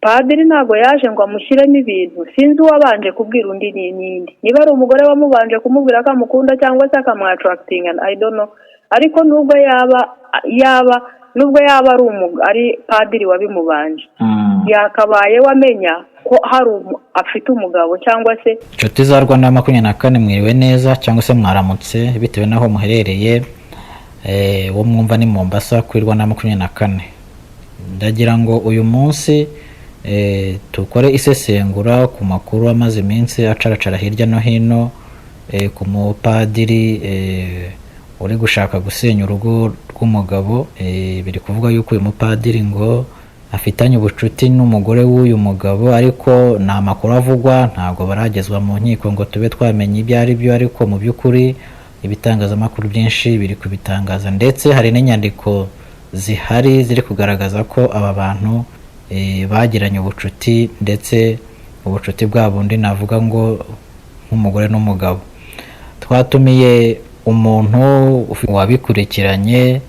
padiri ntabwo yaje ngo amushyiremo ibintu, sinzi uwabanje kubwira undi n'indi, niba ari umugore wamubanje kumubwira ko amukunda cyangwa se akamwatarakitinga, I don't know, ariko nubwo yaba ari padiri wabimubanje, yakabaye wamenya ko afite umugabo cyangwa se. Inshuti za Rwanda 24 mwiriwe neza cyangwa se mwaramutse bitewe n'aho muherereye, wo mwumva ni Mombasa kuri Rwanda 24. Ndagira ngo uyu munsi tukore isesengura ku makuru amaze iminsi acaracara hirya no hino ku mupadiri uri gushaka gusenya urugo rw'umugabo. Biri kuvuga yuko uyu mupadiri ngo afitanye ubucuti n'umugore w'uyu mugabo, ariko nta makuru avugwa, ntabwo baragezwa mu nkiko ngo tube twamenye ibyo ari byo, ariko mu by'ukuri ibitangazamakuru byinshi biri kubitangaza, ndetse hari n'inyandiko zihari ziri kugaragaza ko aba bantu bagiranye ubucuti, ndetse ubucuti bwa bundi navuga ngo nk'umugore n'umugabo. Twatumiye umuntu wabikurikiranye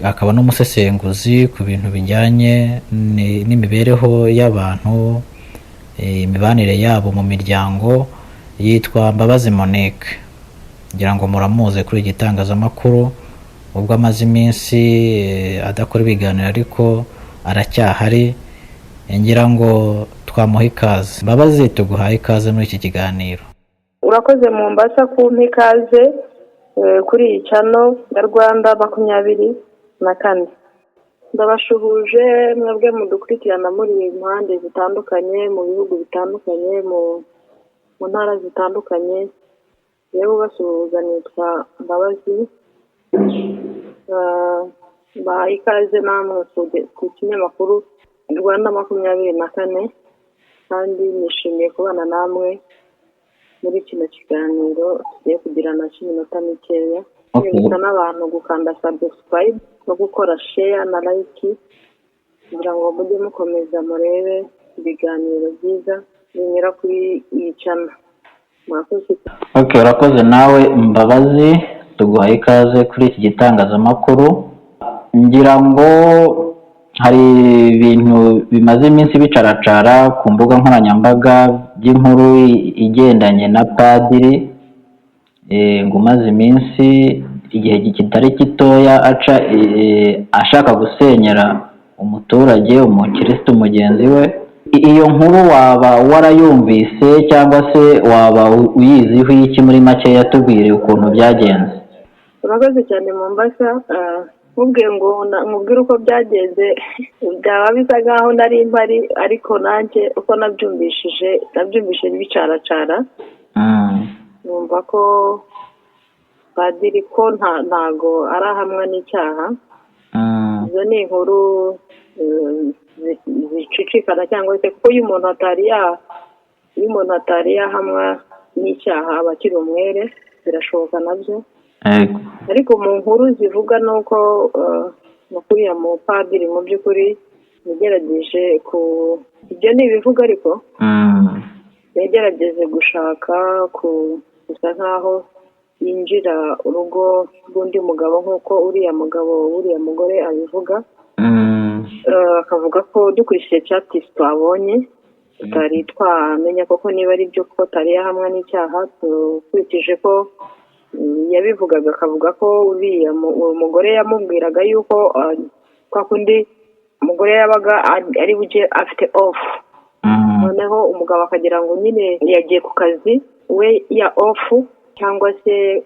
akaba n'umusesenguzi ku bintu bijyanye n'imibereho y'abantu, imibanire yabo mu miryango, yitwa Mbabazi Monique. Ngira ngo muramuze kuri igitangazamakuru, ubwo amaze iminsi adakora ibiganiro ariko aracyahari. Ngira ngo twamuha ikaze. Mbabazi, tuguhaye ikaze muri iki kiganiro. Urakoze Mombasa kumpa ikaze kuri iyi channel ya Rwanda 24. Ndabashuhuje mwebwe mudukurikirana muri impande zitandukanye, mu bihugu bitandukanye, mu ntara zitandukanye. Yewe basuhuza, nitwa Mbabazi. Ba ikaze namwe ku kinyamakuru Rwanda 24, kandi nishimiye kubana namwe muri kino kiganiro tugiye kugirana cy'iminota mikeya. Nibutsa n'abantu gukanda subscribe no gukora share na like kugira ngo mujye mukomeza murebe ibiganiro byiza binyura kuri iyi channel. Murakoze. Urakoze nawe Mbabazi, tuguhaye ikaze kuri iki gitangazamakuru. Ngira ngo hari ibintu bimaze iminsi bicaracara ku mbuga nkoranyambaga by'inkuru igendanye na padiri ngo umaze iminsi igihe kitari kitoya ashaka gusenyera umuturage, umukirisitu mugenzi we. Iyo nkuru waba warayumvise cyangwa se waba uyiziho iki muri make? Yatubwire ukuntu byagenze. Urakoze cyane Mombasa. Mubwire uko byagenze, byaba bisa nkaho nari mpari, ariko nanjye uko nabyumvishije bicaracara. Numva ko padiri ko ntago arahamwa n'icyaha. Izo ni inkuru zicicikana, cyangwa se kuko iyo umuntu atari yahamwa n'icyaha aba akiri umwere, birashoboka nabyo. Ariko mu nkuru zivuga nuko kuriya mu padiri mu by'ukuri yagerageje ibyo ni ibivuga, ariko yagerageje gushaka gusa nkaho yinjira urugo rw'undi mugabo, nk'uko uriya mugore abivuga. Akavuga ko dukurikije chatisi twabonye tutari twamenya koko niba ari byo, kuko atari yahamwa n'icyaha. Dukurikije ko yabivugaga, akavuga ko uriya umugore yamubwiraga yuko kwa kundi umugore yabaga ari buje afite off, noneho umugabo akagira ngo nyine yagiye ku kazi we ya off cyangwa se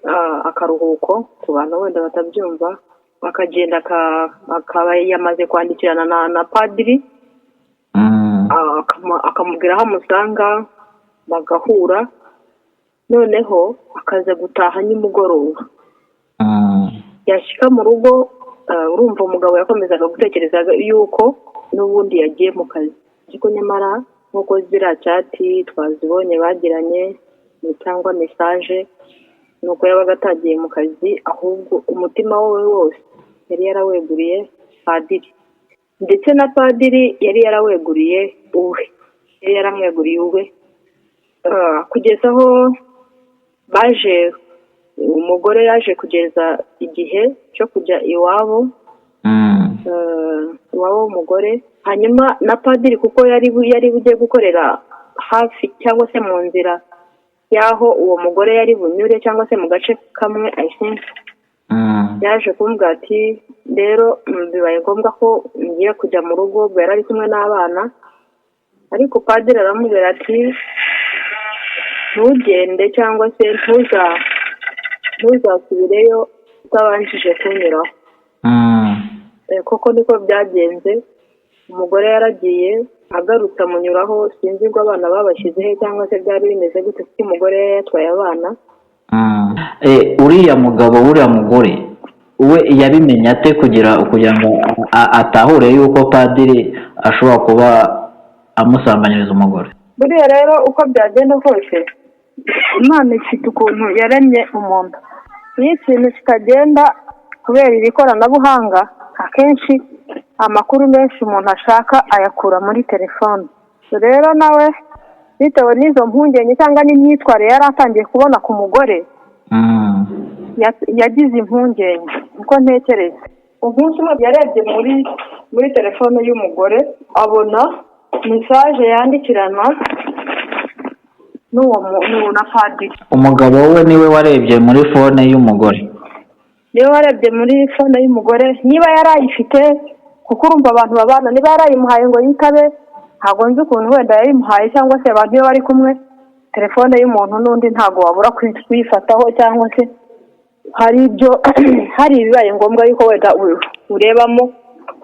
akaruhuko, ku bantu wenda batabyumva, akagenda akaba yamaze kwandikirana na padiri, akamubwira aho amusanga bagahura, noneho akaza gutaha nimugoroba. Yashyika mu rugo, urumva umugabo yakomezaga gutekereza yuko n'ubundi yagiye mu kazi, ariko nyamara nk'uko ziriya chati twazibonye bagiranye cyangwa message, nuko yabaga atagiye mu kazi, ahubwo umutima we wose yari yaraweguriye padiri, ndetse na padiri yari yaraweguriye uwe, kugeza aho umugore yaje kugeza igihe cyo kujya iwabo. iwabo w'umugore, hanyuma na padiri kuko yari bugiye gukorera hafi cyangwa se mu nzira y'aho uwo mugore yari bunyure cyangwa se mu gace kamwe yaje kumbwira ati rero bibaye ngombwa ko ngiye kujya mu rugo, ubwo yari ari kumwe n'abana, ariko padiri aramubwira ati ntugende cyangwa se ntuzasubireyo utabanjije kunyuraho. Koko niko byagenze, umugore yaragiye, agarutse amunyuraho, sinzi ngo abana babashyizeho cyangwa se byari bimeze gute kuko umugore yatwaye abana. uriya mugore we yabimenye ate kugira ngo atahure yuko padiri ashobora kuba amusambanyiriza umugore? Buriya rero uko byagenda kose Imana ifite ukuntu yaremye umuntu, iyo ikintu kitagenda kubera iri koranabuhanga, akenshi amakuru menshi umuntu ashaka ayakura muri telefone. Rero nawe bitewe n'izo mpungenge cyangwa n'imyitwarire yari atangiye kubona ku mugore, yagize impungenge uko ntekereza. Umunsi umwe yarebye muri telefone y'umugore, abona mesaje yandikirana n'uwo na padiri. Umugabo we niwe warebye muri fone y'umugore? Niwe warebye muri fone y'umugore, niba yarayifite kuko urumva abantu babana, niba yarayimuhaye ngo yitabe, ntabwo nzi ukuntu wenda yayimuhaye, cyangwa se abantu iyo bari kumwe telefone y'umuntu n'undi ntabwo wabura kuyifataho, cyangwa se hari ibibaye ngombwa yuko wenda urebamo.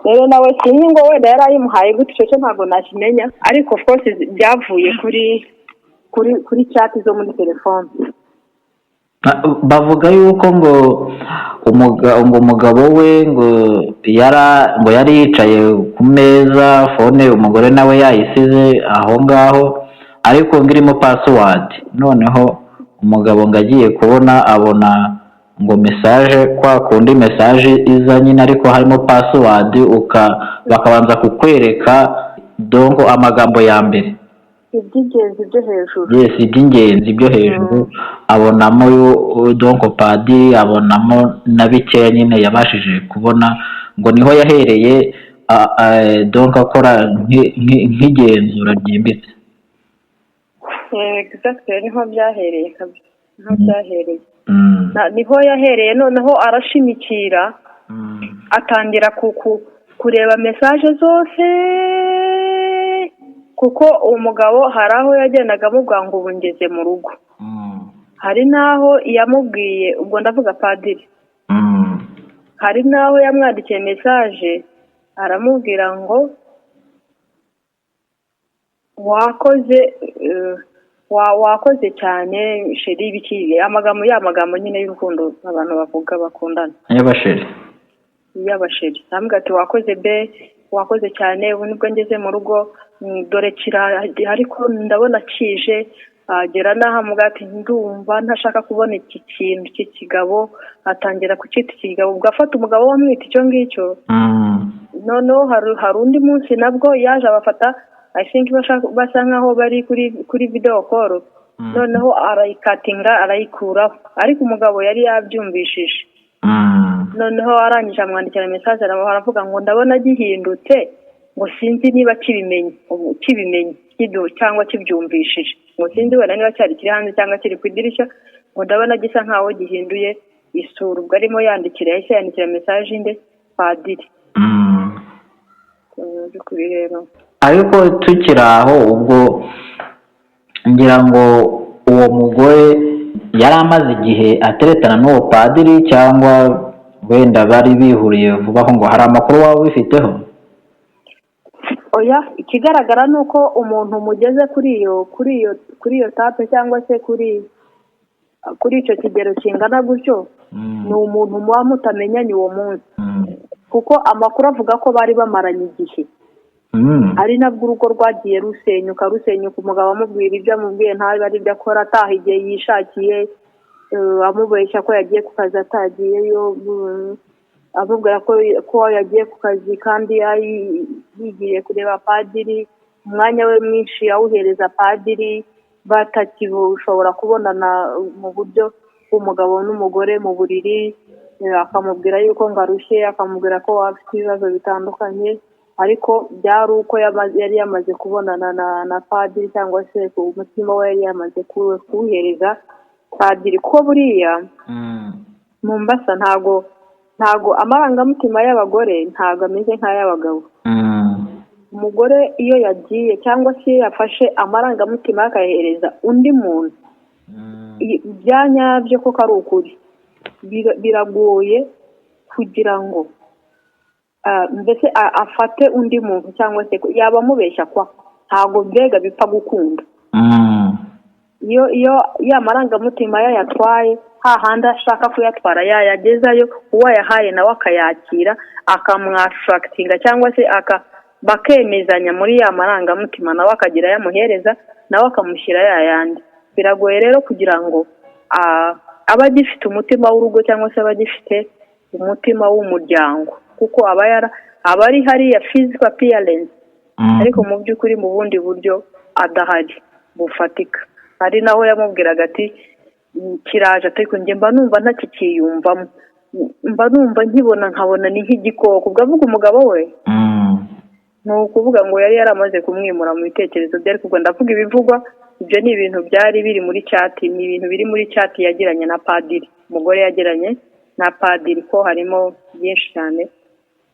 Rero nawe sinzi ngo wenda yarayimuhaye gute, icyo ntabwo nakimenya, ariko of course byavuye kuri chat zo muri telefone. Bavuga yuko ngo umugabo we ngo yari yicaye ku meza, fone umugore nawe yayisize aho ngaho, ariko ngo irimo password. Noneho umugabo ngo agiye kubona abona ngo message, kwa kundi message iza nyine ariko harimo password, bakabanza kukwereka donc amagambo ya mbere, iby'ingenzi byo hejuru. Yes, iby'ingenzi byo hejuru. Abonamo donc padiri, abonamo na bikeya nyine yabashije kubona, ngo niho yahereye donc akora nk'igenzura ryimbitse. Exactly, niho byahereye kabisa, niho byahereye. Niho yahereye, noneho arashimikira, atangira kureba message zose, kuko uwo mugabo hari aho yagendaga amubwira ngo ubu ngeze mu rugo, hari n'aho yamubwiye, ubwo ndavuga padiri, hari n'aho yamwandikiye message aramubwira ngo wakoze cyane sheri, biki amagambo nyine y'urukundo abantu bavuga bakundana, y'abasheri. Nambwa ati wakoze wakoze cyane, ubu nibwo ngeze mu rugo, dore ariko ndabona kije, agera n'aha muga ati ndumva ntashaka kubona iki kintu cy'ikigabo, atangira kucyita ikigabo, ugafata umugabo wamwita icyo ngicyo. Noneho hari undi munsi nabwo yaje abafata, I think basa nkaho bari kuri video call, noneho arayikatinga arayikuraho, ariko umugabo yari yabyumvishije. Noneho arangije amwandikira message aravuga ngo ndabona gihindutse, ngo sinzi niba kibimenye cyangwa kibyumvishije, ngo sinzi wenda niba cyari kiri hanze cyangwa kiri ku idirishya, ngo ndabona gisa nkaho gihinduye isura. Ubwo arimo yandikira message inde padiri. Ariko tukiri aho, ubwo ngira ngo uwo mugore yari amaze igihe ateretana n'uwo padiri, cyangwa wenda bari bihuriye vuba aho? Ngo hari amakuru waba ubifiteho? Oya, ikigaragara ni uko umuntu mugeze kuri iyo tape, cyangwa se kuri icyo kigero kingana gutyo, ni umuntu muba mutamenyanye uwo munsi, kuko amakuru avuga ko bari bamaranye igihe, ari nabwo urugo rwagiye rusenyuka, umugabo amubwira ibyo amubwiye ntabe ari ibyo akora, ataha igihe yishakiye, amubeshya ko yagiye ku kazi atagiyeyo, amubwira ko yagiye ku kazi kandi yigiye kureba padiri, umwanya we mwinshi yawuhereza padiri, batakishobora kubonana mu buryo bw'umugabo n'umugore mu buriri. akamubwira yuko ngarushye, akamubwira ko afite ibibazo bitandukanye, ariko byari uko yari yamaze kubonana na padiri, cyangwa se ku mutima we yari yamaze kuwuhereza padiri. Ko buriya Mombasa ntago amarangamutima y'abagore ntago ameze nk'ay'abagabo. Umugore iyo yagiye cyangwa se yafashe amarangamutima akayahereza undi muntu, bya nyabyo koko ari ukuri, biragoye kugira ngo mbese afate undi muntu, cyangwa se yaba amubeshya kwa ntago mbega bipfa gukunda. Iyo ya marangamutima yayatwaye hahandi ashaka kuyatwara yayagezayo, uwo yahaye nawe akayakira akamwatarakitinga, cyangwa se bakemezanya muri ya marangamutima, nawe akagira yamuhereza nawe akamushyira yayandi. Biragoye rero kugira ngo aba agifite umutima w'urugo cyangwa se aba agifite umutima w'umuryango, kuko aba ari hariya physical appearance, ariko mu by'ukuri mu bundi buryo adahari bufatika. Ari naho yamubwiraga ati kiraje, ariko njye mba numva ntakikiyumvamo, mba numva nkibona nkabona ni nk'igikoko. Ubwo avuga umugabo we ni ukuvuga ngo yari yaramaze kumwimura mu bitekerezo bye. Ariko ndavuga ibivugwa, ibyo ni ibintu byari biri muri chat, ni ibintu biri muri chat yagiranye na padiri, umugore yagiranye na padiri, ko harimo byinshi cyane.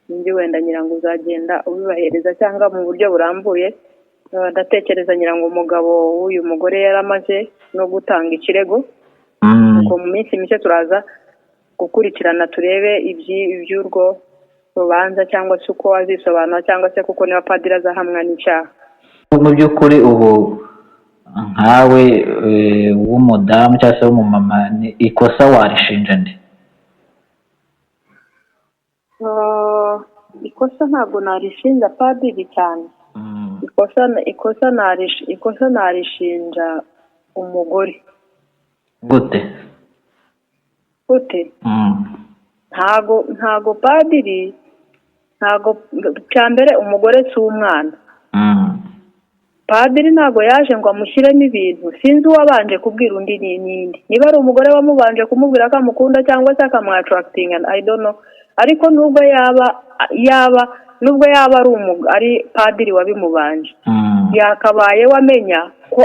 Ndi wenda nyirango uzagenda ubibahereza cyangwa mu buryo burambuye. Ndatekereza nyirango umugabo w'uyu mugore yaramaze no gutanga ikirego, ko mu minsi mike turaza gukurikirana turebe iby'urwo rubanza, cyangwa se uko azisobanura, cyangwa se kuko niba padiri azahamwa n'icyaha. Mu by'ukuri ubu nkawe w'umudamu cyangwa se w'umumama, ikosa warishinja nde? Ikosa ntabwo narishinja padiri cyane. Ikosa narishinja umugore. Gute? Ntago padiri, cyambere umugore si umwana. Padiri ntago yaje ngo amushyiremo ibintu, sinzi uwabanje kubwira undi n'indi, niba ari umugore wamubanje kumubwira ko amukunda cyangwa se akamwatarakitinga, I don't know. Ariko nubwo yaba ari padiri wabimubanje, yakabaye wamenya ko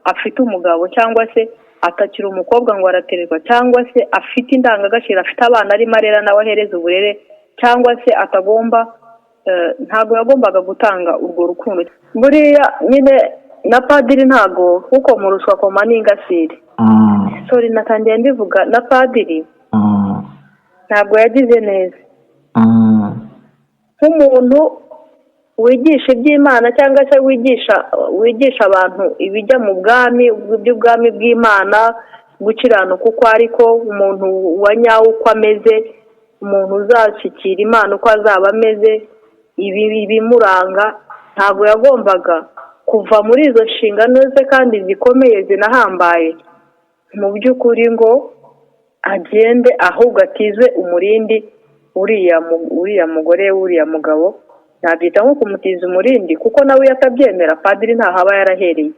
afite umugabo, cyangwa se atakiri umukobwa ngo aratererwa, cyangwa se afite indangagaciro, afite abana arimo arera nawe ahereza uburere, cyangwa se ntago yagombaga gutanga urwo rukundo. Buriya nyine na padiri ntago, kuko mu ruswa koma n'ingasire. Sorry, natangiye ndivuga na padiri ntabwo yagize neza. Nk'umuntu wigisha iby'Imana, cyangwa se wigisha abantu ibijya mu bwami, by'ubwami bw'Imana, gukiranuka uko ariko, umuntu wa nyawo uko ameze, umuntu uzashyikira Imana uko azaba ameze, ibimuranga, ntabwo yagombaga kuva muri izo nshingano ze kandi zikomeye zinahambaye mu by'ukuri ngo agende, ahubwo atize umurindi uriya mugore w'uriya mugabo. Nabyita nko kumutiza umurindi, kuko nawe yatabyemera, padiri ntaho aba yarahereye.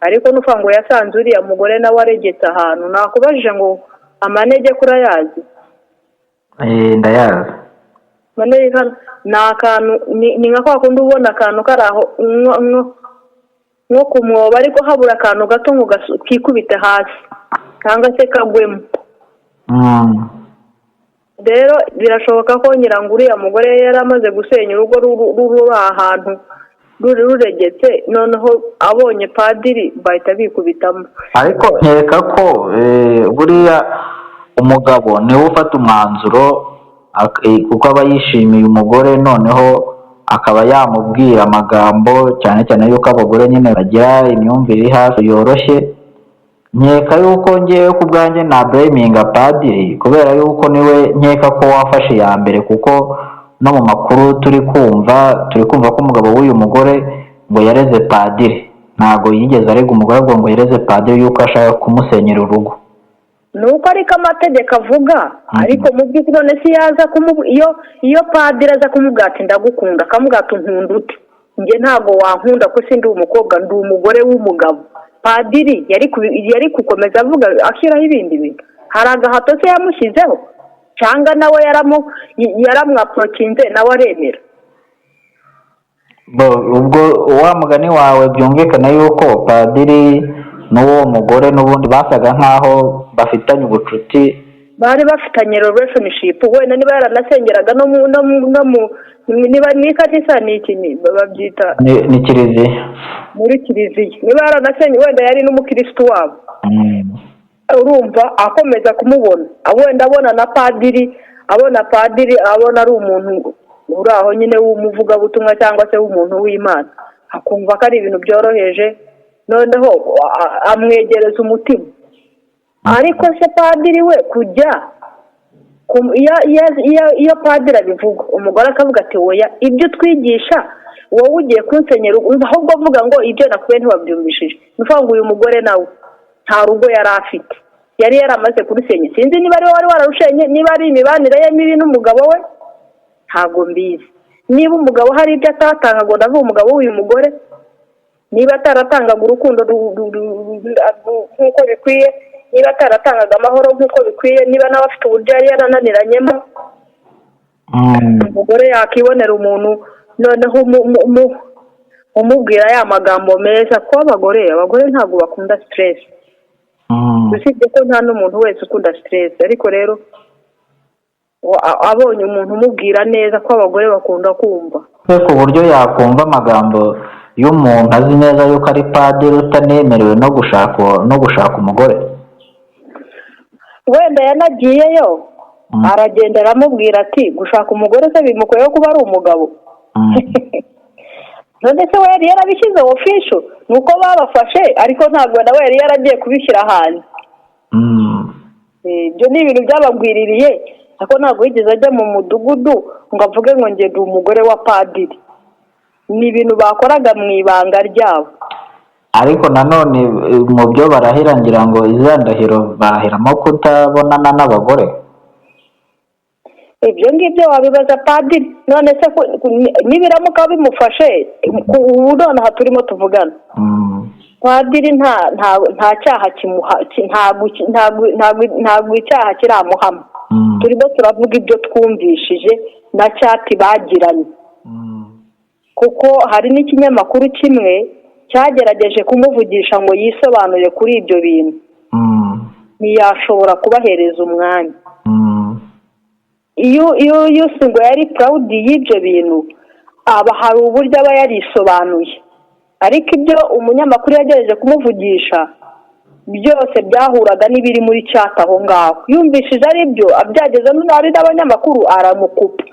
Ariko nufa ngo yasanze uriya mugore nawe aregetse ahantu. Nakubajije ngo amanege kurayazi? Ndayazi. Manege ni akantu, ni nka kwa kundi ubona akantu kari aho nko ku mwobo, ariko habura akantu gato ngo kikubite hasi cyangwa se kagwemo. Rero birashoboka ko nyirango uriya mugore yari amaze gusenya urugo ruri ahantu ruregetse, noneho abonye padiri bahita bikubitamo. Ariko nkeka ko buriya umugabo niwe ufata umwanzuro, kuko aba yishimiye umugore, noneho akaba yamubwira amagambo, cyane cyane yuko abagore nyine bagira imyumvire iri hafi yoroshye. Nkeka yuko ngewe ku bwanjye na blaminga padiri, kubera yuko niwe nkeka ko wafashe ya mbere, kuko no mu makuru turi kumva ko umugabo w'uyu mugore ngo yareze padiri. Ntabwo yigeze arega umugore ngo yareze padiri yuko ashaka kumusenyera urugo. Nuko ariko amategeko avuga, ariko mu by'ukuri none si yaza iyo padiri aza kumubwira ati ndagukunda, akamubwira ati nkunda ute, njye ntabwo wankunda ko sindi umukobwa, ndi umugore w'umugabo. Padiri yari gukomeza avuga ashyiraho ibindi bintu? Hari agahato se yamushyizeho? cyangwa nawe yaramwaprokinze nawe aremera. Ubwo wa mugani wawe byumvikana yuko padiri n'uwo mugore n'ubundi basaga nk'aho bafitanye ubucuti, bari bafitanye relationship. Wenda niba yaranasengeraga no mu niba ni kanisa ni iki babyita ni kiliziya, muri kiliziya niba yaranasenge wenda yari n'umukristo wabo. Urumva akomeza kumubona wenda abona na padiri, abona ari umuntu uri aho nyine w'umuvugabutumwa cyangwa se w'umuntu w'Imana, akumva ko ari ibintu byoroheje, noneho amwegereza umutima. Ariko se padiri we kujya iyo padiri abivuga, umugore akavuga ati oya, ibyo twigisha wowe ugiye kunsenyera, ahubwo avuga ngo ibyo nakuye ntiwabyumvishije. Ni ukuvuga ngo uyu mugore nawe nta rugo yari afite, yari yaramaze kurusenya. Sinzi niba ari we wari wararushenye, niba ari imibanire ye mibi n'umugabo we, ntabwo mbizi. Niba umugabo hari ibyo atatanga ngo ndavuga umugabo w'uyu mugore, niba ataratangaga urukundo nk'uko bikwiye, niba ataratangaga amahoro nk'uko bikwiye, niba nawe afite uburyo yari yarananiranyemo, umugore yakibonera umuntu noneho umubwira ya magambo meza. Ko abagore ntabwo bakunda stress, usibye ko nta n'umuntu wese ukunda stress, ariko rero abonye umuntu umubwira neza ko abagore bakunda kumva, ku buryo yakumva amagambo y'umuntu azi neza yuko ari padiri utanemerewe no gushaka umugore. Wenda yanagiyeyo aragenda aramubwira ati gushaka umugore se bimukoye kuba ari umugabo. None se we yari yarabishyize official, nuko babafashe, ariko ntabwo nawe yari yaragiye kubishyira hanze. Ibyo ni ibintu byabagwiririye, ariko ntabwo yigeze ajya mu mudugudu ngo avuge ngo njye ndi umugore wa padiri. Ni ibintu bakoraga mu ibanga ryabo. Ariko nanone mu byo barahira ngira ngo izandahiro barahiramo kutabonana n'abagore. Ibyo ngibyo wabibaza padiri. None se nibiramuka bimufashe, ubu nonaha turimo tuvugana, padiri nta cyaha kimuha, ntabwo icyaha kiramuhama. Turimo turavuga ibyo twumvishije na cyati bagiranye, kuko hari n'ikinyamakuru kimwe cyagerageje kumuvugisha ngo yisobanure kuri ibyo bintu, ntiyashobora kubahereza umwanya. Iyo ngo yari proud y'ibyo bintu, aba hari uburyo aba yarisobanuye, ariko ibyo umunyamakuru yagerageje kumuvugisha byose byahuraga n'ibiri muri chat aho ngaho. Yumvishije ari byo abyageze n'ari n'abanyamakuru aramukupa,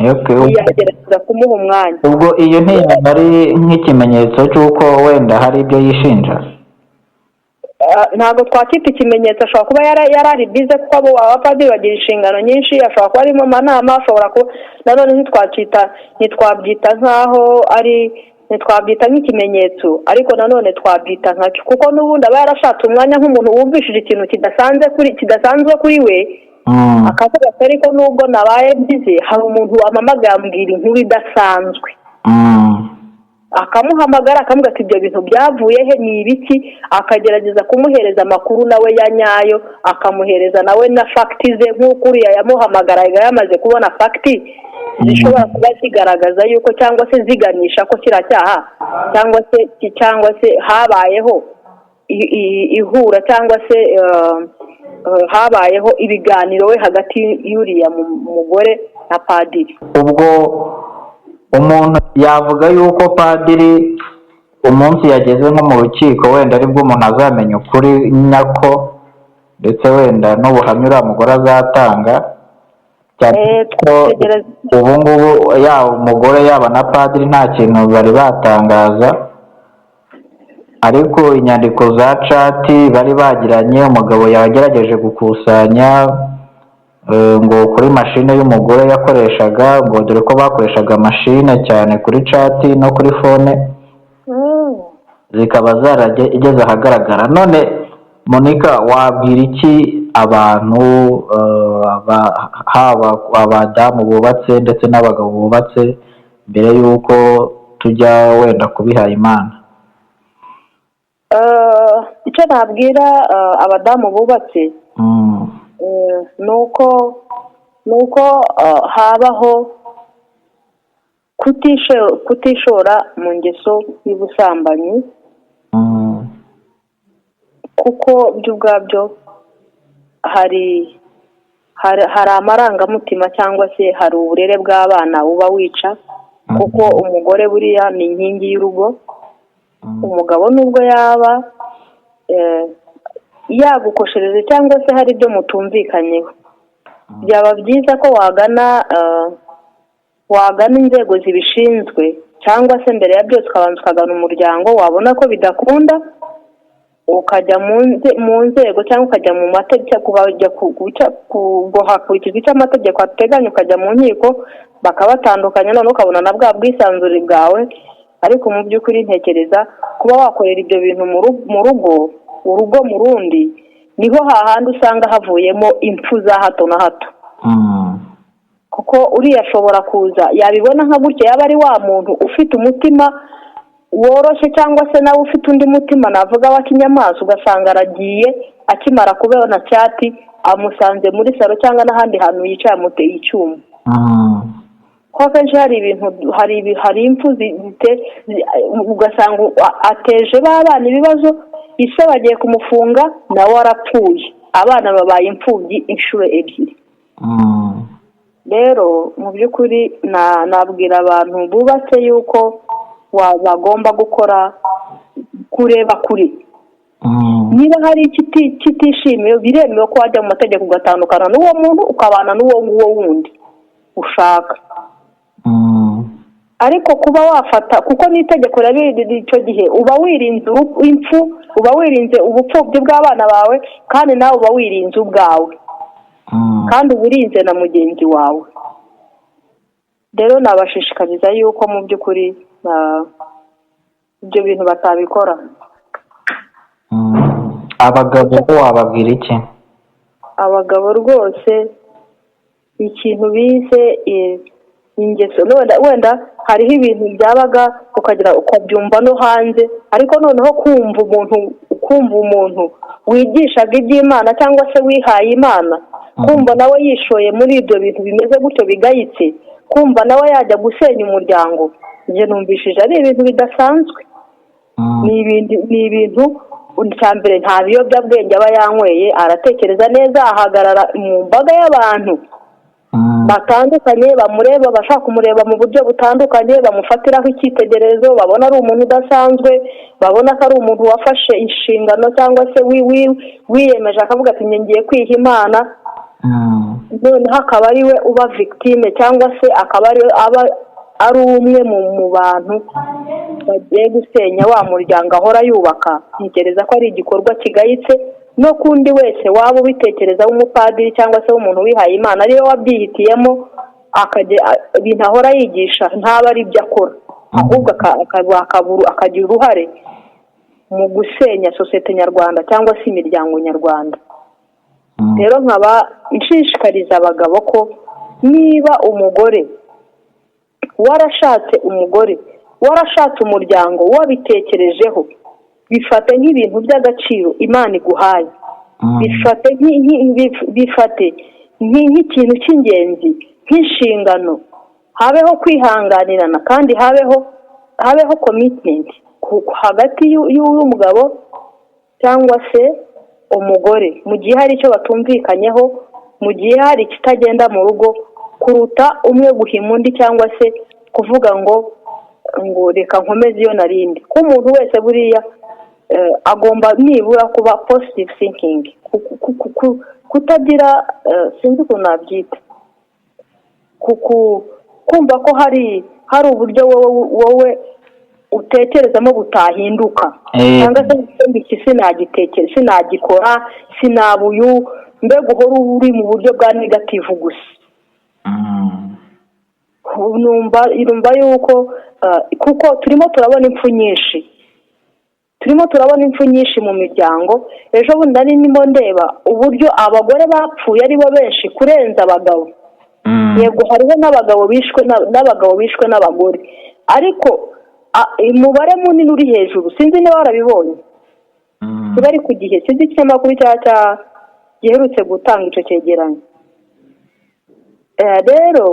yagerageza kumuha umwanya. Ubwo iyo ntiyaba ari nk'ikimenyetso cy'uko wenda hari ibyo yishinja? Ntabwo twakita ikimenyetso, ashobora kuba yarari bize, kuko abo abapadiri bagira inshingano nyinshi, ashobora kuba ari mu manama, ashobora kuba nanone ntitwabyita nk'aho ari, ntitwabyita nk'ikimenyetso, ariko nanone twabyita nkacyo, kuko n'ubundi aba yarashatse umwanya nk'umuntu wumvishije ikintu kidasanzwe kuri we, akavuga ati ariko nubwo nabaye bize hari umuntu wamamagaye ambwira inkuru idasanzwe. Akamuhamagara akamubwira ati ibyo bintu byavuye he, ni ibiki, akagerageza kumuhereza amakuru nawe ya nyayo, akamuhereza nawe na fagiti ze, nk'uko uriya yamuhamagaraga yamaze kubona fagiti zishobora kuba zigaragaza yuko cyangwa se ziganisha ko kiriya cyaha cyangwa se habayeho ihura cyangwa se habayeho ibiganiro we hagati y'uriya mugore na padiri. Ubwo umuntu yavuga yuko padiri umunsi yageze nko mu rukiko wenda aribwo umuntu azamenya ukuri nyako, ndetse wenda n'ubuhamya uriya mugore azatanga, cyane ko ubu ngubu yaba umugore yaba na padiri nta kintu bari batangaza, ariko inyandiko za cati bari bagiranye umugabo yagerageje gukusanya ngo kuri mashine y'umugore yakoreshaga, ngo dore ko bakoreshaga mashine cyane kuri cati no kuri fone, zikaba zarageze ahagaragara. None Monica, wabwira iki abantu haba abadamu bubatse ndetse n'abagabo bubatse mbere y'uko tujya wenda kubiha Imana? Icyo nabwira abadamu bubatse, ni uko habaho kutishora mu ngeso y'ubusambanyi, kuko byo ubwabyo hari amarangamutima cyangwa se hari uburere bw'abana uba wica, kuko umugore buriya ni inkingi y'urugo. Umugabo nubwo yaba yagukoshereje cyangwa se hari ibyo mutumvikanyeho, byaba byiza ko wagana inzego zibishinzwe, cyangwa se mbere ya byose ukabanza ukagana umuryango. Wabona ko bidakunda ukajya mu nzego cyangwa ukajya mu mategeko, hakurikizwa icyo amategeko ateganya, ukajya mu nkiko bakabatandukanya, noneho ukabona na bwa bwisanzure bwawe. Ariko mu by'ukuri ntekereza kuba wakorera ibyo bintu mu rugo, urugo mu rundi, niho hahandi usanga havuyemo impfu za hato na hato. Kuko uriya ashobora kuza yabibona nka gutya, yaba ari wa muntu ufite umutima woroshye cyangwa se nawe ufite undi mutima navuga wa kinyamaswa, ugasanga aragiye akimara kubona cyati amusanze muri salo cyangwa n'ahandi hantu yicaye amuteye icyuma. Kuko akenshi hari ibintu, hari impfu ugasanga ateje b'abana ibibazo, ise bagiye kumufunga nawe arapfuye, abana babaye imfubyi inshuro ebyiri. Rero mu by'ukuri nabwira abantu bubatse yuko bagomba kureba kuri, niba hari kitishimiye biremewe ko wajya mu mategeko ugatandukana n'uwo muntu ukabana n'uwo nguwo wundi ushaka. Ariko kuba wafata, kuko n'itegeko riri icyo gihe uba wirinze impfu, uba wirinze ubupfubyi bw'abana bawe, kandi nawe uba wirinze ubwawe, kandi uba urinze na mugenzi wawe. Rero nabashishikariza yuko mu by'ukuri ibyo bintu batabikora. Abagabo ko wababwira iki? Abagabo rwose ikintu bize ingeso, wenda hariho ibintu byabaga ukabyumva no hanze, ariko noneho kumva umuntu wigishaga iby'Imana cyangwa se wihaye Imana, kumva nawe yishoye muri ibyo bintu bimeze gutyo bigayitse, kumva nawe yajya gusenya umuryango, njye numvishije ari ibintu bidasanzwe. Ni ibintu cya mbere, nta biyobyabwenge aba yanyweye, aratekereza neza, ahagarara mu mbaga y'abantu batandukanye, bamureba, bashaka kumureba mu buryo butandukanye, bamufatiraho icyitegererezo, babona ari umuntu udasanzwe, babona ko ari umuntu wafashe inshingano cyangwa se wiyemeje akavuga ati ngiye kwiha Imana, noneho akaba ari we uba victime, cyangwa se akaba ari umwe mu bantu bagiye gusenya wa muryango ahora yubaka. Ntekereza ko ari igikorwa kigayitse, no kundi wese waba ubitekereza w'umupadiri cyangwa se w'umuntu wihaye Imana, ariwe wabyihitiyemo ibintu ahora yigisha ntaba ari ibyo akora, ahubwo akagira uruhare mu gusenya sosiyete nyarwanda cyangwa se imiryango nyarwanda. Rero nkaba nshishikariza abagabo ko niba umugore warashatse umuryango wabitekerejeho, bifate nk'ibintu by'agaciro Imana iguhaye, bifate nk'ikintu cy'ingenzi, nk'inshingano. Habeho kwihanganirana kandi habeho commitment hagati y'umugabo cyangwa se umugore, mu gihe hari icyo batumvikanyeho, mu gihe hari ikitagenda mu rugo, kuruta umwe guhima undi cyangwa se kuvuga ngo reka nkomeze iyo narindi. Ko umuntu wese buriya agomba nibura kuba positive thinking, kutagira sinzi ukuntu nabyita, kumva ko hari uburyo wowe utekerezamo butahinduka, cyangwa se iki sinagikora, sinabuyu, mbega uhora uri mu buryo bwa negative gusa. Numva yuko kuko turimo turabona impfu nyinshi mu miryango. Ejo bundi nari ndimo ndeba uburyo abagore bapfuye ari bo benshi kurenza abagabo. Yego hariho n'abagabo bishwe n'abagore, ariko umubare munini uri hejuru, sinzi niba warabibonye, kiba ari ku gihe, sinzi ikinyamakuru giherutse gutanga icyo cyegeranyo. Rero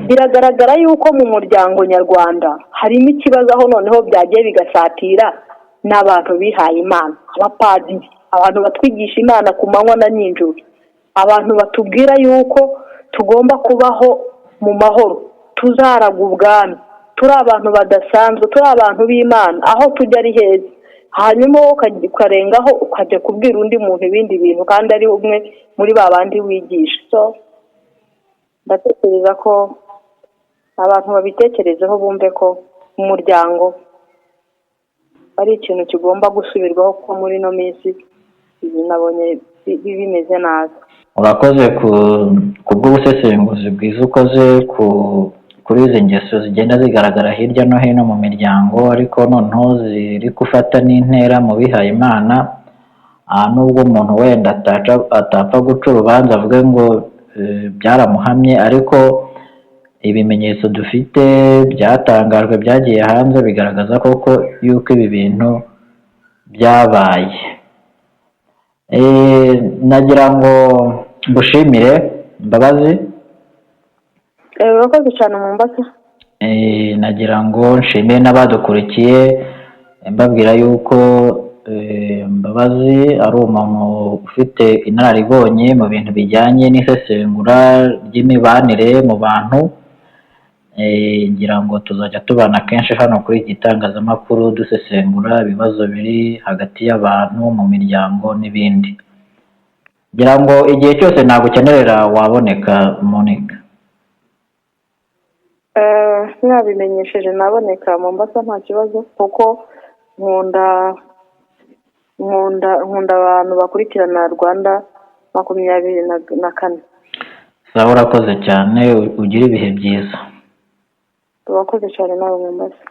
biragaragara yuko mu muryango nyarwanda harimo ikibazo, aho noneho byagiye bigasatira n'abantu bihaye Imana, abapadiri, abantu batwigisha Imana ku manywa na nijoro, abantu batubwira yuko tugomba kubaho mu mahoro, tuzaraga ubwami, turi abantu badasanzwe, turi abantu b'Imana, aho tujya ari heza. Hanyuma ukarengaho ukajya kubwira undi muntu ibindi bintu kandi ari umwe muri ba bandi wigisha. So ndatekereza ko abantu babitekerezeho bumve ko umuryango ari ikintu kigomba gusubirwaho, kuko muri ino minsi nabonye bimeze nabi. Urakoze ku bw'ubusesenguzi bwiza ukoze kuri izi ngeso zigenda zigaragara hirya no hino mu miryango, ariko noneho ziri gufata n'intera mu bihaye Imana. Nubwo umuntu wenda atapfa guca urubanza avuge ngo byaramuhamye, ariko ibimenyetso dufite byatangajwe byagiye hanze bigaragaza koko yuko ibi bintu byabaye. Nagira ngo mbushimire Mbabazi. Urakoze cyane Mombasa. Nagira ngo nshimire n'abadukurikiye, mbabwira yuko Mbabazi ari umuntu ufite inararibonye mu bintu bijyanye n'isesengura ry'imibanire mu bantu. Ngira ngo tuzajya tubana kenshi hano kuri iki gitangazamakuru dusesengura ibibazo biri hagati y'abantu mu miryango n'ibindi. Ngira ngo igihe cyose nagukenerera waboneka Monica. Nabimenyesheje naboneka Mombasa nta kibazo, kuko nkunda abantu bakurikirana Rwanda 24. Sawa, urakoze cyane, ugira ibihe byiza. Urakoze cyane nawe Mombasa.